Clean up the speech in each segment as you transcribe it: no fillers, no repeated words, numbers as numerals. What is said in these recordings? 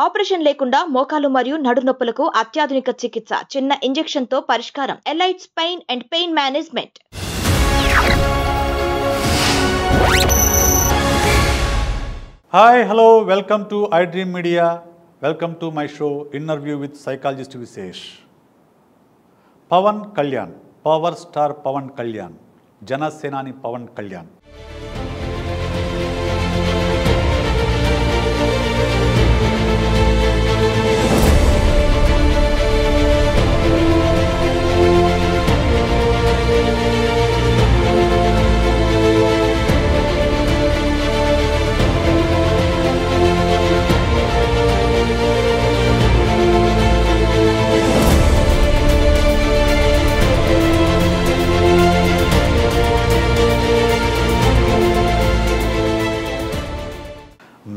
Operation లేకుండా మోకాలు మరియు నడునొప్పులకు అత్యాధునిక చికిత్స. చిన్న ఇంజెక్షన్ తో పరిష్కారం. Elites pain and pain management. Hi, hello, welcome to iDream Media. Welcome to my show, Interview with Psychologist Visesh. Pawan Kalyan, Power Star Pawan Kalyan, Jana Senani Pawan Kalyan.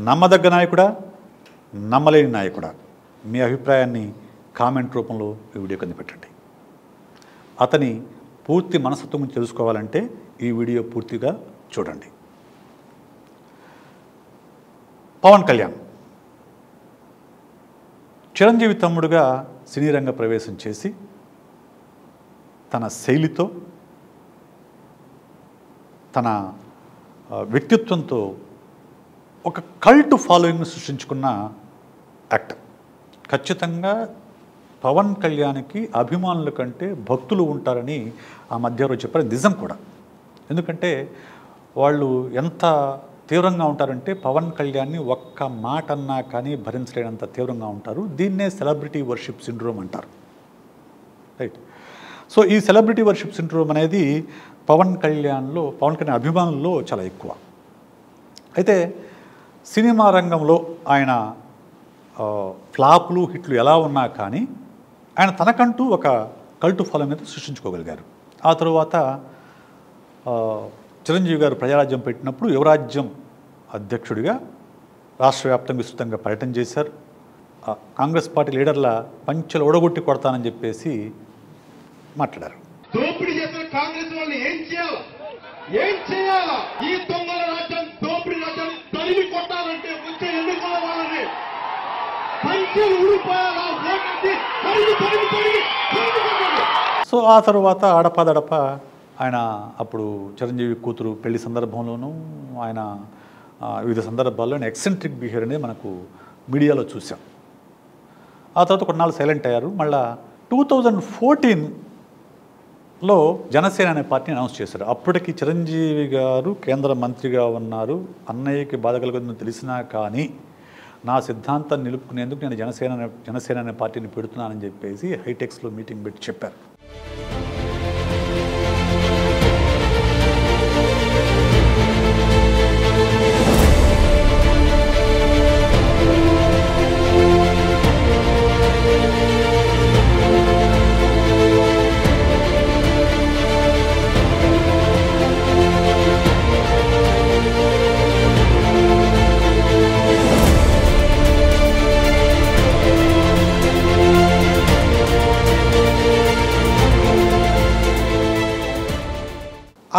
నమ్మదగ్గ నాయకుడా, నమ్మలేని నాయకుడా, మీ అభిప్రాయాన్ని కామెంట్ రూపంలో ఈ video కింద పెట్టండి. అతని పూర్తి మనస్తత్వం తెలుసుకోవాలంటే ఈ వీడియో పూర్తిగా చూడండి. పవన్ కళ్యాణ్ చిరంజీవి తమ్ముడుగా సినీ రంగ ప్రవేశం చేసి తన శైలితో, తన వ్యక్తిత్వంతో ఒక కల్ట్ ఫాలోయింగ్ను సృష్టించుకున్న యాక్టర్. ఖచ్చితంగా పవన్ కళ్యాణ్కి అభిమానుల కంటే భక్తులు ఉంటారని ఆ మధ్య రోజు చెప్పారు. నిజం కూడా. ఎందుకంటే వాళ్ళు ఎంత తీవ్రంగా ఉంటారంటే పవన్ కళ్యాణ్ని ఒక్క మాట అన్నా కానీ భరించలేనంత తీవ్రంగా ఉంటారు. దీన్నే సెలబ్రిటీ వర్షిప్ సిండ్రోమ్ అంటారు. రైట్. సో ఈ సెలబ్రిటీ వర్షిప్ సిండ్రోమ్ అనేది పవన్ కళ్యాణ్ అభిమానుల్లో చాలా ఎక్కువ. అయితే సినిమా రంగంలో ఆయన ఫ్లాపులు హిట్లు ఎలా ఉన్నా కానీ ఆయన తనకంటూ ఒక కల్టు ఫాలోయింగ్ అయితే సృష్టించుకోగలిగారు. ఆ తరువాత చిరంజీవి గారు ప్రజారాజ్యం పెట్టినప్పుడు యువరాజ్యం అధ్యక్షుడిగా రాష్ట్ర వ్యాప్తంగా విస్తృతంగా పర్యటన చేశారు. కాంగ్రెస్ పార్టీ లీడర్ల పంచెలు ఓడగొట్టి కొడతానని చెప్పేసి మాట్లాడారు. దోపిడీ చేసిన కాంగ్రెస్ వాళ్ళు ఏం చేయాలా? ఈ దొంగల రాజ్యం, దోపిడీ రాజ్యం తరిమి కొట్టాలంటే ముందు ఎన్నుకున్న వాళ్ళని పంచెలు ఊడిపోయాలా? సో ఆ తర్వాత అడపాదడప ఆయన అప్పుడు చిరంజీవి కూతురు పెళ్లి సందర్భంలోనూ ఆయన వివిధ సందర్భాల్లో ఆయన ఎక్సెంట్రిక్ బిహేవియర్ అనేది మనకు మీడియాలో చూసాం. ఆ తర్వాత కొన్నాళ్ళు సైలెంట్ అయ్యారు. మళ్ళా 2014లో జనసేన అనే పార్టీని అనౌన్స్ చేశారు. అప్పటికి చిరంజీవి గారు కేంద్ర మంత్రిగా ఉన్నారు. అన్నయ్యకి బాధ కలుగుతుందని తెలిసినా కానీ నా సిద్ధాంతాన్ని నిలుపుకునేందుకు నేను జనసేన అనే పార్టీని పెడుతున్నానని చెప్పేసి హైటెక్స్లో మీటింగ్ పెట్టి చెప్పారు.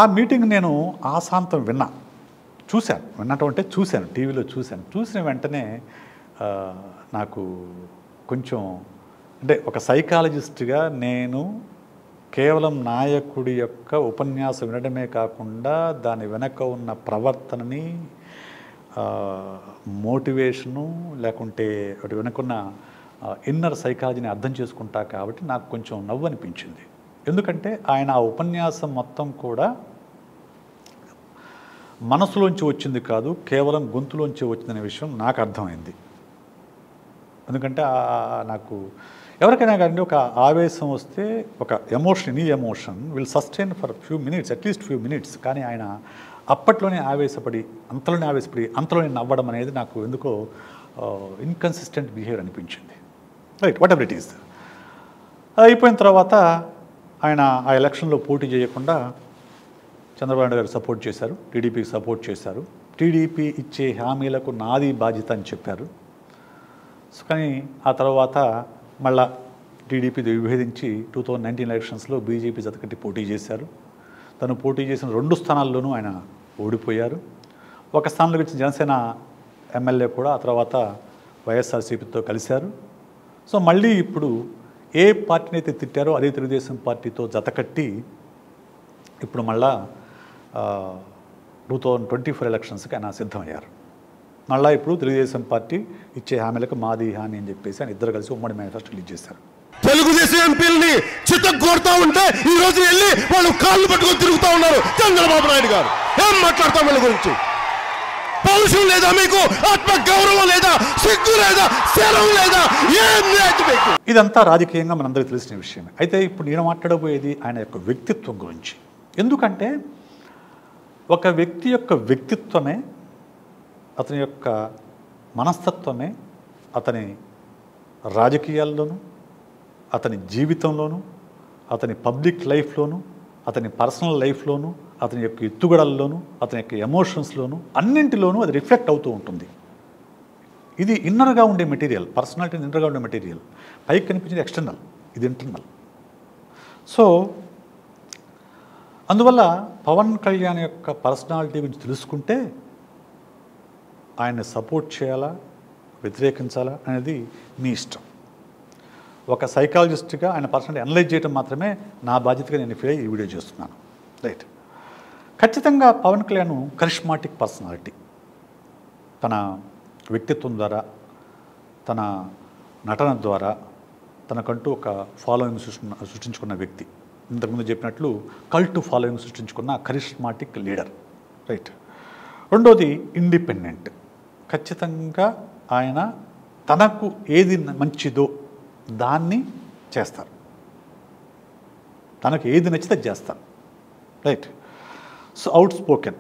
ఆ మీటింగ్ నేను ఆశాంతం చూశాను, టీవీలో చూశాను. చూసిన వెంటనే నాకు కొంచెం అంటే ఒక సైకాలజిస్ట్గా నేను కేవలం నాయకుడి యొక్క ఉపన్యాసం వినడమే కాకుండా దాని వెనక ఉన్న ప్రవర్తనని, మోటివేషను, లేకుంటే వాటి వెనకున్న ఇన్నర్ సైకాలజీని అర్థం చేసుకుంటా కాబట్టి నాకు కొంచెం నవ్వు అనిపించింది. ఎందుకంటే ఆయన ఆ ఉపన్యాసం మొత్తం కూడా మనసులోంచి వచ్చింది కాదు, కేవలం గొంతులోంచి వచ్చిందనే విషయం నాకు అర్థమైంది. ఎందుకంటే నాకు ఎవరికైనా కానీ ఒక ఆవేశం వస్తే ఒక emotion will sustain for few minutes, at least few minutes. కానీ ఆయన అప్పట్లోనే అంతలోనే నవ్వడం అనేది నాకు ఎందుకో ఇన్కన్సిస్టెంట్ బిహేవియర్ అనిపించింది. Right, what ever it is. అయిపోయిన తర్వాత ఆయన ఆ ఎలక్షన్లో పోటీ చేయకుండా చంద్రబాబు నాయుడు గారు సపోర్ట్ చేశారు, టీడీపీకి సపోర్ట్ చేశారు. టీడీపీ ఇచ్చే హామీలకు నాది బాధ్యత అని చెప్పారు. కానీ ఆ తర్వాత మళ్ళా టీడీపీ విభేదించి 2019 ఎలక్షన్స్లో బీజేపీ జతకట్టి పోటీ చేశారు. తను పోటీ చేసిన 2 స్థానాల్లోనూ ఆయన ఓడిపోయారు. ఒక స్థానంలో వచ్చిన జనసేన ఎమ్మెల్యే కూడా ఆ తర్వాత వైఎస్ఆర్సీపీతో కలిశారు. సో మళ్ళీ ఇప్పుడు ఏ పార్టీని అయితే తిట్టారో అదే తెలుగుదేశం పార్టీతో జతకట్టి ఇప్పుడు మళ్ళా 2024 ఎలక్షన్స్కి ఆయన సిద్ధమయ్యారు. మళ్ళీ ఇప్పుడు తెలుగుదేశం పార్టీ ఇచ్చే హామీలకు మాది హామీ అని చెప్పేసి ఆయన ఇద్దరు కలిసి ఉమ్మడి మేనిఫెస్టో రిలీజ్ చేశారు. తెలుగుదేశం ఎంపీలని చిత్తగొడతా ఉంటే ఈ రోజు వెళ్ళి వాళ్ళు కాళ్ళు పట్టుకొని తిరుగుతూ ఉన్నారు చంద్రబాబు నాయుడు గారు. ఏం మాట్లాడతాం వాళ్ళ గురించి? పౌరుషం లేదా మీకు? ఆత్మ గౌరవం లేదా? సిగ్గు లేదా? శరం లేదా? ఏం లేదు మీకు? ఇదంతా రాజకీయంగా మనందరికీ తెలిసిన విషయమే. అయితే ఇప్పుడు నేను మాట్లాడబోయేది ఆయన యొక్క వ్యక్తిత్వం గురించి. ఎందుకంటే ఒక వ్యక్తి యొక్క వ్యక్తిత్వమే, అతని యొక్క మనస్తత్వమే అతని రాజకీయాల్లోనూ, అతని జీవితంలోనూ, అతని పబ్లిక్ లైఫ్లోనూ, అతని పర్సనల్ లైఫ్లోనూ, అతని యొక్క ఎత్తుగడల్లోనూ, అతని యొక్క ఎమోషన్స్లోనూ అన్నింటిలోనూ అది రిఫ్లెక్ట్ అవుతూ ఉంటుంది. ఇది ఇన్నర్గా ఉండే మెటీరియల్, పర్సనాలిటీ ఇన్నర్గా ఉండే మెటీరియల్. పైకి కనిపించేది ఎక్స్టర్నల్, ఇది ఇంటర్నల్. సో అందువల్ల పవన్ కళ్యాణ్ యొక్క పర్సనాలిటీ గురించి తెలుసుకుంటే ఆయన్ని సపోర్ట్ చేయాలా, వ్యతిరేకించాలా అనేది మీ ఇష్టం. ఒక సైకాలజిస్ట్గా ఆయన పర్సనాలిటీ అనలైజ్ చేయడం మాత్రమే నా బాధ్యతగా నేను ఫీల్ అయ్యి ఈ వీడియో చేస్తున్నాను. రైట్. ఖచ్చితంగా పవన్ కళ్యాణ్ కరిష్మాటిక్ పర్సనాలిటీ. తన వ్యక్తిత్వం ద్వారా, తన నటన ద్వారా తనకంటూ ఒక ఫాలోయింగ్ సృష్టించుకున్న వ్యక్తి. ఇంతకుముందు చెప్పినట్లు కల్ట్ ఫాలోయింగ్ సృష్టించుకున్న కరిష్మాటిక్ లీడర్. రైట్. రెండోది ఇండిపెండెంట్. ఖచ్చితంగా ఆయన తనకు ఏది మంచిదో దాన్ని చేస్తారు, తనకు ఏది నచ్చితే అది చేస్తారు. రైట్. సో అవుట్ స్పోకెన్,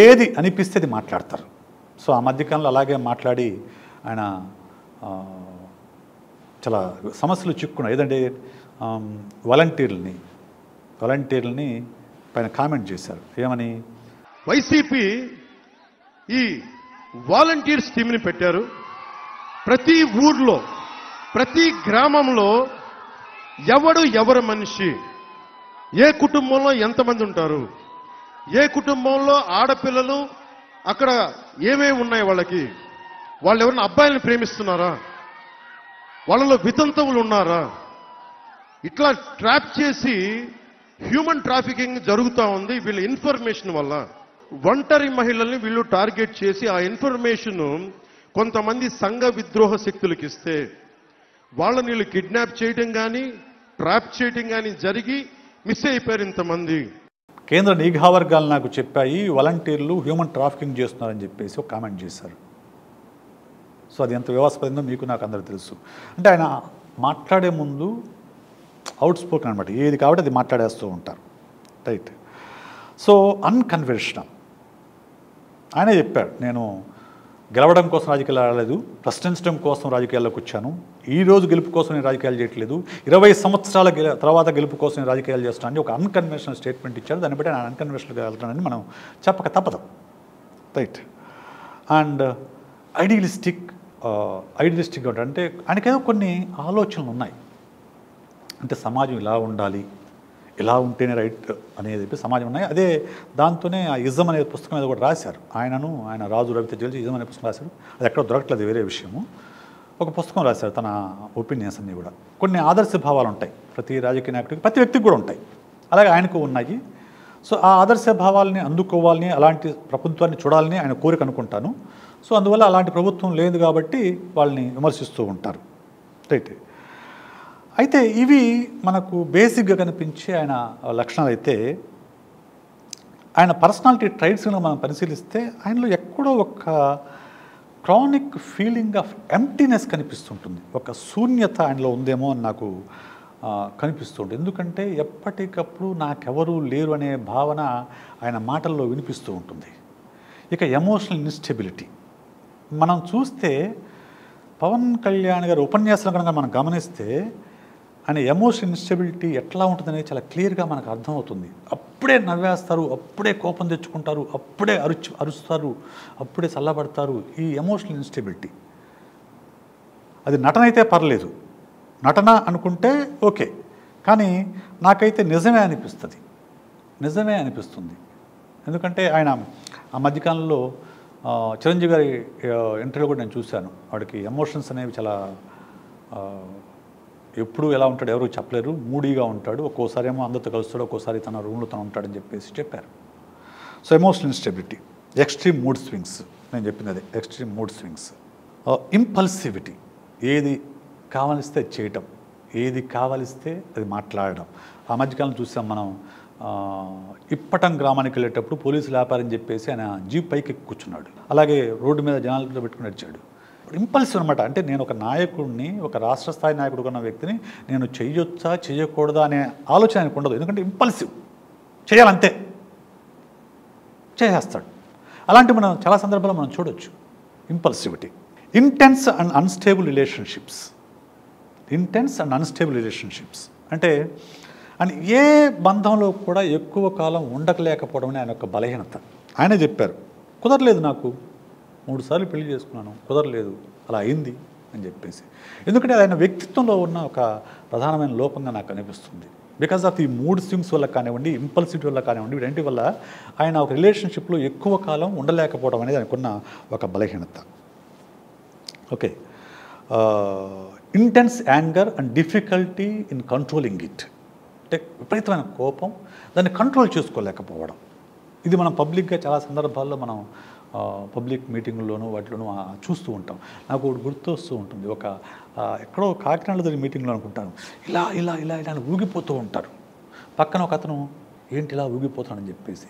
ఏది అనిపిస్తే అది మాట్లాడతారు. సో ఆ మధ్యకాలంలో అలాగే మాట్లాడి ఆయన చాలా సమస్యలు చిక్కున్నాయి. ఏదంటే వాలంటీర్లని పైన కామెంట్ చేశారు. ఏమని? వైసీపీ ఈ వాలంటీర్ స్కీమ్ని పెట్టారు. ప్రతి ఊర్లో, ప్రతి గ్రామంలో ఎవరు మనిషి, ఏ కుటుంబంలో ఎంతమంది ఉంటారు, ఏ కుటుంబంలో ఆడపిల్లలు అక్కడ ఏమేమి ఉన్నాయి, వాళ్ళు ఎవరైనా అబ్బాయిలను ప్రేమిస్తున్నారా, వాళ్ళలో వితంతువులు ఉన్నారా, ఇట్లా ట్రాప్ చేసి హ్యూమన్ ట్రాఫికింగ్ జరుగుతూ ఉంది. వీళ్ళ ఇన్ఫర్మేషన్ వల్ల ఒంటరి మహిళల్ని వీళ్ళు టార్గెట్ చేసి ఆ ఇన్ఫర్మేషన్ కొంతమంది సంఘ విద్రోహ శక్తులకు ఇస్తే వాళ్ళని వీళ్ళు కిడ్నాప్ చేయడం కానీ ట్రాప్ చేయడం కానీ జరిగి మిస్ అయిపోయారు ఇంతమంది. కేంద్ర నిఘా వర్గాలు నాకు చెప్పాయి వాలంటీర్లు హ్యూమన్ ట్రాఫికింగ్ చేస్తున్నారని చెప్పేసి ఒక కామెంట్ చేశారు. సో అది ఎంత వివాదాస్పదంగా మీకు నాకు అందరూ తెలుసు. అంటే ఆయన మాట్లాడే ముందు అవుట్ స్పోకెన్ అనమాట, ఏది కాబట్టి అది మాట్లాడేస్తూ ఉంటారు. రైట్. So unconventional. ఆయనే చెప్పాడు, నేను గెలవడం కోసం రాజకీయాలు రాలేదు, ప్రశ్నించడం కోసం రాజకీయాల్లోకి వచ్చాను. ఈరోజు గెలుపు కోసం నేను రాజకీయాలు చేయట్లేదు, 20 సంవత్సరాల తర్వాత గెలుపు కోసం నేను రాజకీయాలు చేస్తున్నాను అని ఒక అన్కన్వెన్షనల్ స్టేట్మెంట్ ఇచ్చారు. దాన్ని బట్టి ఆయన అన్కన్వెన్షనల్గా వెళ్తానని మనం చెప్పక తప్పదు. రైట్. అండ్ ఐడియలిస్టిక్ అంటే ఆయనకేదో కొన్ని ఆలోచనలు ఉన్నాయి. అంటే సమాజం ఇలా ఉండాలి, ఇలా ఉంటేనే రైట్ అనేది చెప్పి సమాజం ఉన్నాయి. అదే దాంతోనే ఆ ఇజం అనే పుస్తకం మీద కూడా రాశారు. ఆయన రాజు రవితేజ ఇజం అనే పుస్తకం రాశారు. అది ఎక్కడ దొరకట్లేదు, వేరే విషయము. ఒక పుస్తకం రాశారు తన ఒపీనియన్స్ అన్నీ కూడా. కొన్ని ఆదర్శ భావాలు ఉంటాయి ప్రతి రాజకీయ నాయకుడికి, ప్రతి వ్యక్తికి కూడా ఉంటాయి. అలాగే ఆయనకు ఉన్నాయి. సో ఆ ఆదర్శ భావాలని అందుకోవాలని, అలాంటి ప్రభుత్వాన్ని చూడాలని ఆయన కోరిక అనుకుంటాను. సో అందువల్ల అలాంటి ప్రభుత్వం లేదు కాబట్టి వాళ్ళని విమర్శిస్తూ ఉంటారు. రైట్. అయితే ఇవి మనకు బేసిక్గా కనిపించే ఆయన లక్షణాలు. అయితే ఆయన పర్సనాలిటీ ట్రైట్స్ మనం పరిశీలిస్తే ఆయనలో ఎక్కడో ఒక క్రానిక్ ఫీలింగ్ ఆఫ్ ఎంప్టీనెస్ కనిపిస్తుంటుంది, ఒక శూన్యత ఆయనలో ఉందేమో అని నాకు కనిపిస్తుంటుంది. ఎందుకంటే ఎప్పటికప్పుడు నాకెవరూ లేరు అనే భావన ఆయన మాటల్లో వినిపిస్తూ ఉంటుంది. ఇక ఎమోషనల్ ఇన్స్టెబిలిటీ మనం చూస్తే పవన్ కళ్యాణ్ గారి ఉపన్యాసాలు కనుక మనం గమనిస్తే ఆయన ఎమోషనల్ ఇన్స్టెబిలిటీ ఎట్లా ఉంటుందనేది చాలా క్లియర్గా మనకు అర్థమవుతుంది. అప్పుడే నవ్వేస్తారు, అప్పుడే కోపం తెచ్చుకుంటారు, అప్పుడే అరుస్తారు, అప్పుడే చల్లబడతారు. ఈ ఎమోషనల్ ఇన్స్టెబిలిటీ అది నటన అయితే పర్లేదు, నటన అనుకుంటే ఓకే, కానీ నాకైతే నిజమే అనిపిస్తుంది. ఎందుకంటే ఆయన ఆ మధ్యకాలంలో చిరంజీవి గారి ఇంటర్వ్యూ కూడా నేను చూశాను. వాడికి ఎమోషన్స్ అనేవి చాలా ఎప్పుడు ఎలా ఉంటాడు ఎవరు చెప్పలేరు, మూడీగా ఉంటాడు, ఒక్కోసారి ఏమో అందరితో కలుస్తాడు, ఒక్కోసారి తన రూమ్లో తను ఉంటాడని చెప్పేసి చెప్పారు. So emotional instability, extreme mood swings, నేను చెప్పింది అదే ఎక్స్ట్రీమ్ మూడ్ స్వింగ్స్. ఇంపల్సివిటీ, ఏది కావలిస్తే చేయటం, ఏది కావలిస్తే అది మాట్లాడడం. ఆ మధ్యకాలం చూసాం మనం, ఇప్పటం గ్రామానికి వెళ్ళేటప్పుడు పోలీసులు ఆపారని చెప్పేసి ఆయన జీప్ పైకి కూర్చున్నాడు, అలాగే రోడ్డు మీద జనాలతో పెట్టుకుని నడిచాడు. ఇంపల్సివ్ అనమాట. అంటే నేను ఒక నాయకుడిని, ఒక రాష్ట్ర స్థాయి నాయకుడు ఉన్న వ్యక్తిని నేను చెయ్యొచ్చా చేయకూడదా అనే ఆలోచన ఆయనకు ఉండదు. ఎందుకంటే ఇంపల్సివ్, చేయాలంతే, చేసేస్తాడు. అలాంటి మనం చాలా సందర్భాల్లో మనం చూడొచ్చు impulsivity. Intense and unstable relationships, intense and unstable relationships అంటే అని ఏ బంధంలో కూడా ఎక్కువ కాలం ఉండకలేకపోవడం అని ఆయన యొక్క బలహీనత. ఆయనే చెప్పారు, కుదరలేదు నాకు, 3 సార్లు పెళ్లి చేసుకున్నాను, కుదరలేదు, అలా అయింది అని చెప్పేసి. ఎందుకంటే ఆయన వ్యక్తిత్వంలో ఉన్న ఒక ప్రధానమైన లోపంగా నాకు అనిపిస్తుంది. బికాజ్ ఆఫ్ ఈ మూడ్ స్వింగ్స్ వల్ల కానివ్వండి, ఇంపల్సిటీ వల్ల కానివ్వండి, వీటి వల్ల ఆయన ఒక రిలేషన్షిప్లో ఎక్కువ కాలం ఉండలేకపోవడం అనేది ఆయనకున్న ఒక బలహీనత. Okay, intense anger and difficulty in controlling it, అంటే విపరీతమైన కోపం, దాన్ని కంట్రోల్ చేసుకోలేకపోవడం. ఇది మనం పబ్లిక్గా చాలా సందర్భాల్లో మనం పబ్లిక్ మీటింగుల్లోనూ వాటిలోనూ చూస్తూ ఉంటాం. నాకు ఒకటి గుర్తు వస్తూ ఉంటుంది, ఒక ఎక్కడో కాకినాడలో జరిగిన మీటింగ్లో అనుకుంటాను, ఇలా ఇలా ఇలా ఇలా ఊగిపోతూ ఉంటారు. పక్కన ఒక అతను ఏంటి ఇలా ఊగిపోతాడని చెప్పేసి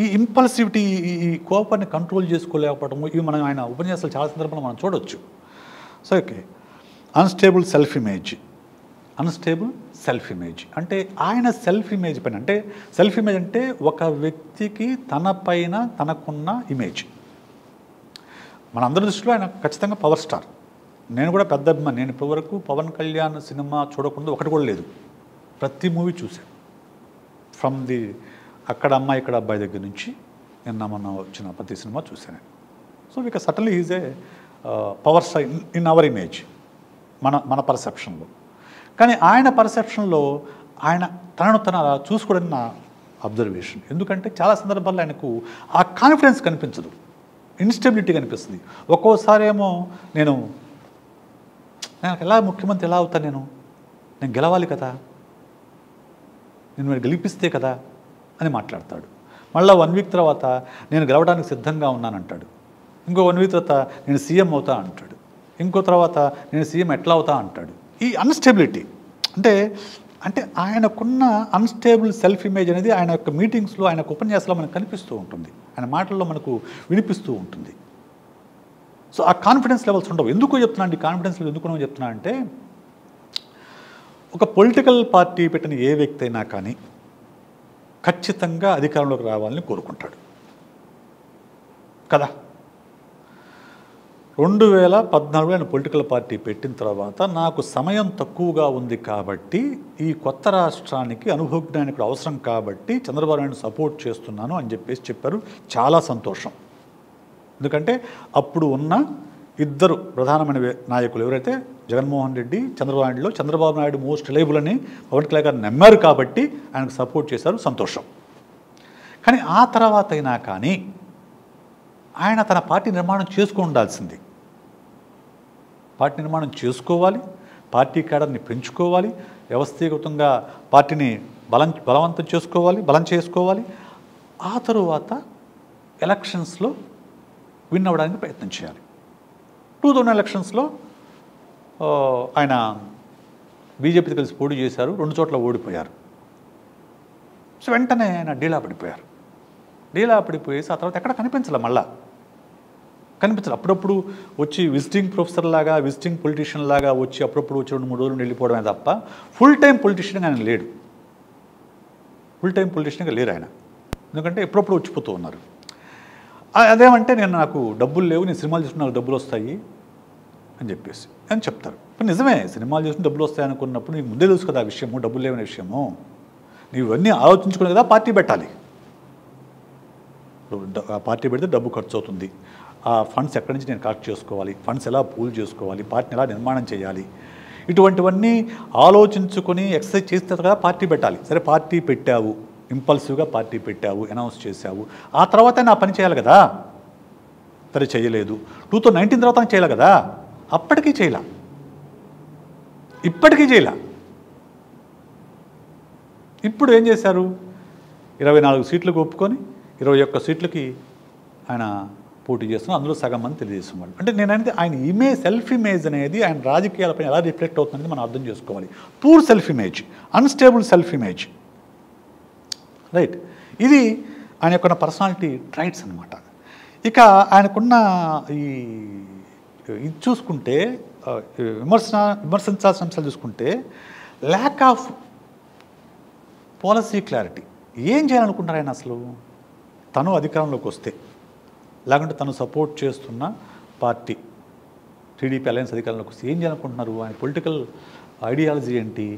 ఈ ఇంపల్సివిటీ, ఈ కోపాన్ని కంట్రోల్ చేసుకోలేకపోవడము, ఇవి మనం ఆయన ఉపన్యాసాలు చాలా సందర్భంలో మనం చూడవచ్చు. So okay, unstable self image. Unstable self image అంటే ఆయన సెల్ఫ్ ఇమేజ్ పైన, అంటే సెల్ఫ్ ఇమేజ్ అంటే ఒక వ్యక్తికి తన పైన తనకున్న ఇమేజ్. మనందరి దృష్టిలో ఆయన ఖచ్చితంగా పవర్ స్టార్. నేను కూడా పెద్ద అభిమాని. నేను ఇప్పటివరకు పవన్ కళ్యాణ్ సినిమా చూడకుండా ఒకటి కూడా లేదు, ప్రతి మూవీ చూశాను. ఫ్రమ్ ది అక్కడ అమ్మాయి ఇక్కడ అబ్బాయి దగ్గర నుంచి నిన్న మొన్న వచ్చిన ప్రతి సినిమా చూశాను. So because suddenly is a power star in our image, మన పర్సెప్షన్లో. కానీ ఆయన పర్సెప్షన్లో ఆయన తనను తన అలా చూసుకోవడం నా అబ్జర్వేషన్. ఎందుకంటే చాలా సందర్భాల్లో ఆయనకు ఆ కాన్ఫిడెన్స్ కనిపించదు, ఇన్స్టెబిలిటీ కనిపిస్తుంది. ఒక్కోసారి ఏమో నేను ఎలా ముఖ్యమంత్రి ఎలా అవుతాను, నేను గెలవాలి కదా, నేను మీరు గెలిపిస్తే కదా అని మాట్లాడతాడు. మళ్ళీ 1 వీక్ తర్వాత నేను గెలవడానికి సిద్ధంగా ఉన్నానంటాడు. ఇంకో 1 వీక్ తర్వాత నేను సీఎం అవుతా అంటాడు. ఇంకో తర్వాత నేను సీఎం ఎట్లా అవుతా అంటాడు. ఈ అన్స్టెబిలిటీ అంటే ఆయనకున్న అన్స్టేబుల్ సెల్ఫ్ ఇమేజ్ అనేది ఆయన యొక్క మీటింగ్స్లో, ఆయన యొక్క ఉపన్యాసాల్లో మనకు కనిపిస్తూ ఉంటుంది, ఆయన మాటల్లో మనకు వినిపిస్తూ ఉంటుంది. సో ఆ కాన్ఫిడెన్స్ లెవెల్స్ ఉండవు. ఎందుకు చెప్తున్నా అండి కాన్ఫిడెన్స్ లెవెల్ ఎందుకు చెప్తున్నా అంటే, ఒక పొలిటికల్ పార్టీ పెట్టిన ఏ వ్యక్తి అయినా కానీ ఖచ్చితంగా అధికారంలోకి రావాలని కోరుకుంటాడు కదా. 2014 ఆయన పొలిటికల్ పార్టీ పెట్టిన తర్వాత నాకు సమయం తక్కువగా ఉంది కాబట్టి ఈ కొత్త రాష్ట్రానికి అనుభవజ్ఞానికుడు అవసరం కాబట్టి చంద్రబాబు నాయుడు సపోర్ట్ చేస్తున్నాను అని చెప్పేసి చెప్పారు. చాలా సంతోషం. ఎందుకంటే అప్పుడు ఉన్న ఇద్దరు ప్రధానమైన నాయకులు ఎవరైతే జగన్మోహన్ రెడ్డి, చంద్రబాబు నాయుడు మోస్ట్ రిలయబుల్ అని పవన్ కళ్యాణ్ గారు నమ్మారు కాబట్టి ఆయనకు సపోర్ట్ చేశారు, సంతోషం. కానీ ఆ తర్వాత అయినా కానీ ఆయన తన పార్టీ నిర్మాణం చేసుకుని ఉండాల్సింది. పార్టీ నిర్మాణం చేసుకోవాలి, పార్టీ కేడర్ని పెంచుకోవాలి, వ్యవస్థీకృతంగా పార్టీని బలవంతం చేసుకోవాలి, బలం చేసుకోవాలి. ఆ తరువాత ఎలక్షన్స్లో విన్ అవ్వడానికి ప్రయత్నం చేయాలి. 2000 ఎలక్షన్స్లో ఆయన బీజేపీతో కలిసి పోటీ చేశారు, 2 చోట్ల ఓడిపోయారు. సో వెంటనే ఆయన డీలా పడిపోయేసి ఆ తర్వాత ఎక్కడ కనిపించాలి, మళ్ళా కనిపించాలి. అప్పుడప్పుడు వచ్చి విజిటింగ్ ప్రొఫెసర్ లాగా, విజిటింగ్ పొలిటీషియన్ లాగా వచ్చి అప్పుడప్పుడు వచ్చి 2-3 రోజులు వెళ్ళిపోవడమే తప్ప ఫుల్ టైం పొలిటీషియన్గా ఆయన లేడు. ఫుల్ టైం పొలిటీషియన్గా లేరు ఆయన. ఎందుకంటే ఎప్పుడప్పుడు వచ్చిపోతూ ఉన్నారు. అదేమంటే నాకు డబ్బులు లేవు, నేను సినిమాలు చూసిన నాకు డబ్బులు వస్తాయి అని చెప్పేసి అని చెప్తారు. నిజమే, సినిమాలు చూసిన డబ్బులు వస్తాయి అనుకున్నప్పుడు నీకు ముందే తెలుసు కదా ఆ విషయము, డబ్బులు లేవనే విషయము. నీవు ఇవన్నీ ఆలోచించుకునే కదా పార్టీ పెట్టాలి. పార్టీ పెడితే డబ్బు ఖర్చు అవుతుంది, ఆ ఫండ్స్ ఎక్కడి నుంచి నేను కలెక్ట్ చేసుకోవాలి, ఫండ్స్ ఎలా పూల్ చేసుకోవాలి, పార్టీని ఎలా నిర్మాణం చేయాలి, ఇటువంటివన్నీ ఆలోచించుకొని ఎక్సర్సైజ్ చేస్తే కదా పార్టీ పెట్టాలి. సరే పార్టీ పెట్టావు, ఇంపల్సివ్గా పార్టీ పెట్టావు, అనౌన్స్ చేశావు, ఆ తర్వాత నా పని చేయాలి కదా. సరే చేయలేదు. 2019 తర్వాత చేయలే కదా, అప్పటికీ చేయలే, ఇప్పటికీ చేయలే. ఇప్పుడు ఏం చేశారు? 24 సీట్లకు ఒప్పుకొని 21 సీట్లకి ఆయన పోటీ చేస్తున్నారు. అందులో సగం మంది తెలుగుదేశం వాళ్ళు. అంటే నేను అనేది ఆయన ఇమేజ్, సెల్ఫ్ ఇమేజ్ అనేది ఆయన రాజకీయాలపై ఎలా రిఫ్లెక్ట్ అవుతుందని మనం అర్థం చేసుకోవాలి. Poor self image, unstable self image, right. ఇది ఆయన యొక్క పర్సనాలిటీ ట్రైట్స్ అనమాట. ఇక ఆయనకున్న ఇది చూసుకుంటే, విమర్శించాల్సిన అంశాలు చూసుకుంటే, ల్యాక్ ఆఫ్ పాలసీ క్లారిటీ. ఏం చేయాలనుకుంటారు ఆయన అసలు? తను అధికారంలోకి వస్తే, లేకుంటే తను సపోర్ట్ చేస్తున్న పార్టీ టీడీపీ అలయన్స్ అధికారంలోకి వస్తే ఏం చేయాలనుకుంటున్నారు? ఆయన పొలిటికల్ ఐడియాలజీ ఏంటి,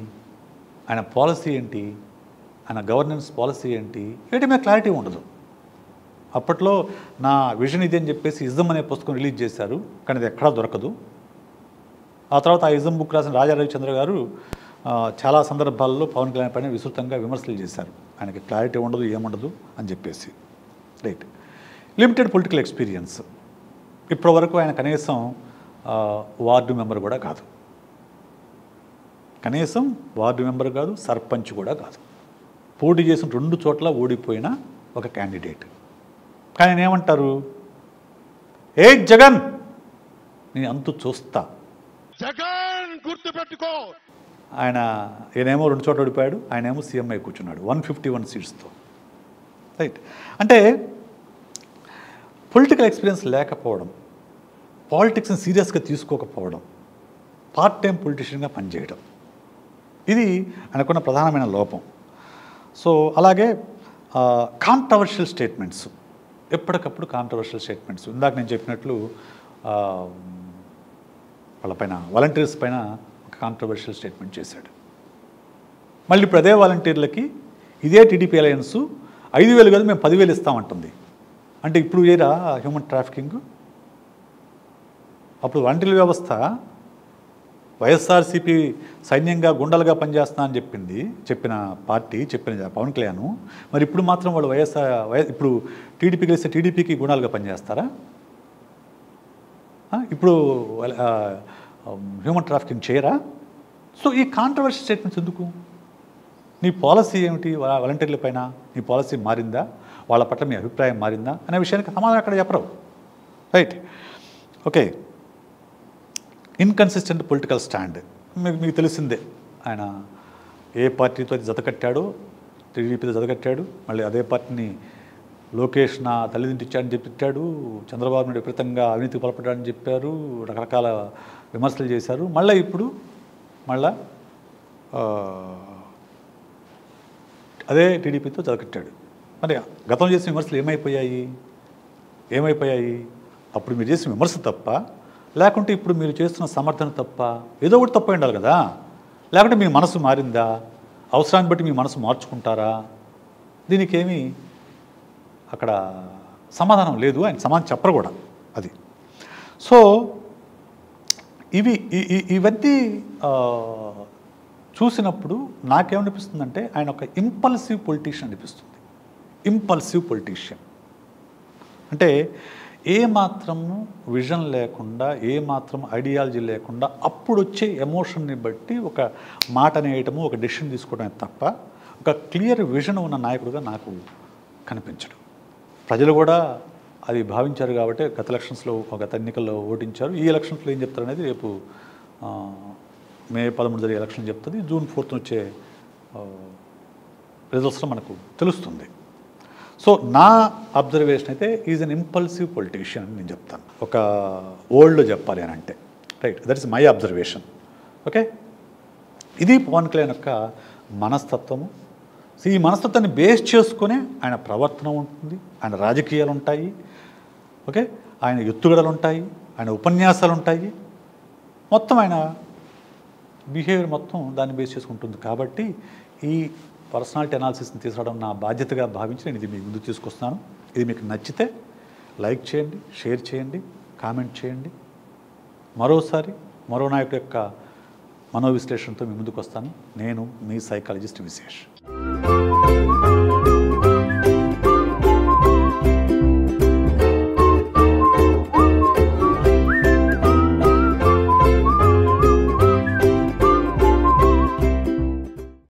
ఆయన పాలసీ ఏంటి, ఆయన గవర్నెన్స్ పాలసీ ఏంటి, వీటి మీద క్లారిటీ ఉండదు. అప్పట్లో నా విజన్ ఇది అని చెప్పేసి ఇజం అనే పుస్తకం రిలీజ్ చేశారు, కానీ అది ఎక్కడా దొరకదు. ఆ తర్వాత ఆ ఇజం బుక్ రాసిన రాజా రవిచంద్ర గారు చాలా సందర్భాల్లో పవన్ కళ్యాణ్ పైన విస్తృతంగా విమర్శలు చేశారు. ఆయనకి క్లారిటీ ఉండదు, ఏముండదు అని చెప్పేసి, రైట్. Limited political experience. ఇప్పటి వరకు ఆయన కనీసం వార్డు మెంబర్ కూడా కాదు, కనీసం వార్డు మెంబర్ కాదు, సర్పంచ్ కూడా కాదు. పోటీ చేసిన 2 చోట్ల ఓడిపోయిన ఒక క్యాండిడేట్. కానీ ఆయన ఏమంటారు? ఏ జగన్, నేను అంతు చూస్తా, జగన్ గుర్తుపెట్టుకో. ఈయనేమో 2 చోట్ల ఓడిపోయాడు, ఆయనేమో సీఎం అయి కూర్చున్నాడు 151 సీట్స్తో, రైట్. అంటే పొలిటికల్ ఎక్స్పీరియన్స్ లేకపోవడం, పాలిటిక్స్ని సీరియస్గా తీసుకోకపోవడం, పార్ట్ టైం పొలిటీషియన్గా పనిచేయడం, ఇది ఆయనకున్న ప్రధానమైన లోపం. సో అలాగే కాంట్రవర్షియల్ స్టేట్మెంట్స్, ఎప్పటికప్పుడు కాంట్రవర్షియల్ స్టేట్మెంట్స్. ఇందాక నేను చెప్పినట్లు వాళ్ళపైన, వాలంటీర్స్ పైన ఒక కాంట్రవర్షియల్ స్టేట్మెంట్ చేశాడు. మళ్ళీ ఇప్పుడు అదే వాలంటీర్లకి ఇదే టీడీపీ అలయన్స్ 5,000 కాదు మేము 10,000 ఇస్తామంటుంది. అంటే ఇప్పుడు ఏరా హ్యూమన్ ట్రాఫికింగ్? అప్పుడు వాలంటీర్ల వ్యవస్థ వైఎస్ఆర్సీపీ సైన్యంగా గుండలుగా పనిచేస్తున్నా అని చెప్పిన పార్టీ, చెప్పిన పవన్ కళ్యాణ్. మరి ఇప్పుడు మాత్రం వాళ్ళు ఇప్పుడు టీడీపీ కలిస్తే టీడీపీకి గుణాలుగా పనిచేస్తారా? ఇప్పుడు హ్యూమన్ ట్రాఫికింగ్ చేయరా? సో ఈ కాంట్రవర్షియల్ స్టేట్మెంట్స్ ఎందుకు? నీ పాలసీ ఏమిటి? వాలంటీర్ల పైన నీ పాలసీ మారిందా? వాళ్ళ పట్ల మీ అభిప్రాయం మారిందా అనే విషయానికి సమాధానం అక్కడ చెప్పరు, right. Okay. Inconsistent political stand మీకు తెలిసిందే. ఆయన ఏ పార్టీతో జతకట్టాడో టీడీపీతో జతకట్టాడు, మళ్ళీ అదే పార్టీని లోకేష్ నా తల్లిదండ్రులు చెప్పాడు, చంద్రబాబు నాయుడు విపరీతంగా అవినీతికి పాల్పడ్డాడని చెప్పారు, రకరకాల విమర్శలు చేశారు. మళ్ళీ ఇప్పుడు అదే టీడీపీతో జతకట్టాడు. మరి గతంలో చేసిన విమర్శలు ఏమైపోయాయి? అప్పుడు మీరు చేసిన విమర్శ తప్ప, లేకుంటే ఇప్పుడు మీరు చేస్తున్న సమర్థన తప్ప? ఏదో ఒకటి తప్ప ఉండాలి కదా. లేకుంటే మీ మనసు మారిందా? అవసరాన్ని బట్టి మీ మనసు మార్చుకుంటారా? దీనికేమీ అక్కడ సమాధానం లేదు. ఆయన సమాధానం చెప్పరు కూడా. అది సో ఇవన్నీ చూసినప్పుడు నాకేమనిపిస్తుందంటే ఆయన ఒక ఇంపల్సివ్ పొలిటీషియన్ అనిపిస్తుంది. ఇంపల్సివ్ పొలిటీషియన్ అంటే ఏమాత్రము విజన్ లేకుండా, ఏమాత్రం ఐడియాలజీ లేకుండా అప్పుడు వచ్చే ఎమోషన్ని బట్టి ఒక మాట అనేయటము, ఒక డెసిషన్ తీసుకోవడమే తప్ప ఒక క్లియర్ విజన్ ఉన్న నాయకుడుగా నాకు కనిపించడు. ప్రజలు కూడా అది భావించారు కాబట్టి గత ఎన్నికల్లో ఓటించారు. ఈ ఎలక్షన్స్లో ఏం చెప్తారు అనేది రేపు మే 11 జరిగే ఎలక్షన్ చెప్తుంది. జూన్ 4th వచ్చే రిజల్ట్స్లో మనకు తెలుస్తుంది. సో నా అబ్జర్వేషన్ అయితే ఈజ్ అన్ ఇంపల్సివ్ పొలిటీషియన్ అని నేను చెప్తాను. ఒక ఓల్డ్లో చెప్పాలి అని అంటే, right. That is my observation. Okay. ఇది పవన్ కళ్యాణ్ యొక్క మనస్తత్వము. సో ఈ మనస్తత్వాన్ని బేస్ చేసుకునే ఆయన ప్రవర్తన ఉంటుంది, ఆయన రాజకీయాలు ఉంటాయి, ఓకే, ఆయన ఎత్తుగడలు ఉంటాయి, ఆయన ఉపన్యాసాలు ఉంటాయి, మొత్తం ఆయన బిహేవియర్ మొత్తం దాన్ని బేస్ చేసుకుంటుంది. కాబట్టి ఈ పర్సనాలిటీ అనాలిసిస్ని తీసుకురావడం నా బాధ్యతగా భావించి నేను ఇది మీ ముందు తీసుకొస్తున్నాను. ఇది మీకు నచ్చితే లైక్ చేయండి, షేర్ చేయండి, కామెంట్ చేయండి. మరోసారి మరో నాయకుడి యొక్క మనోవిశ్లేషణతో మీ ముందుకు వస్తాను. నేను మీ సైకాలజిస్ట్ విశేష్.